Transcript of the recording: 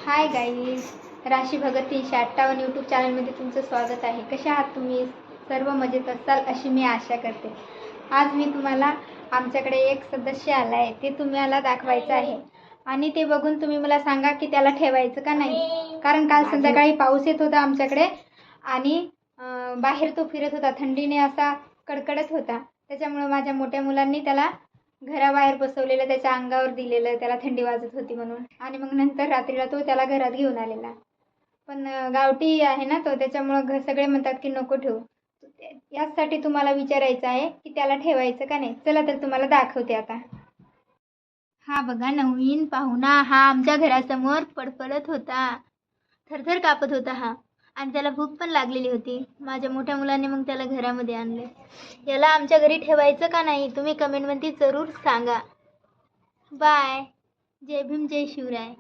Hi guys, राशी Bhagat 358 YouTube चॅनलमध्ये तुमचं स्वागत आहे. कशा आहात तुम्ही? सर्व मजेत असाल अशी मी आशा करते. आज मी तुम्हाला आमच्याकडे एक सदस्य आला आहे, ते तुम्हाला दाखवायचं आहे आणि ते बघून तुम्ही मला सांगा की त्याला ठेवायचं का नाही. कारण काल संध्याकाळी पाऊस येत होता आमच्याकडे आणि बाहेर तो फिरत होता, थंडीने असा कडकडत होता. त्याच्यामुळे माझ्या मोठ्या मुलांनी त्याला घराबाहेर बसवलेलं, त्याच्या अंगावर दिलेलं, त्याला थंडी वाजत होती म्हणून. आणि मग नंतर रात्रीला तो त्याला घरात घेऊन आलेला. पण गावठी आहे ना तो, त्याच्यामुळं सगळे म्हणतात की नको ठेवू. यासाठी तुम्हाला विचारायचं आहे की त्याला ठेवायचं का नाही. चला तर तुम्हाला दाखवते आता. हा बघा, नवीन पाहुणा हा आमच्या घरासमोर पडपडत होता, थरथर कापत होता हा. आणि त्याला भूक पण लागलेली होती. माझ्या मोठ्या मुलाने मग त्याला घरामध्ये आणले. याला आमच्या घरी ठेवायचं का नाही तुम्ही कमेंटमध्ये जरूर सांगा. बाय. जय भीम, जय शिवराय.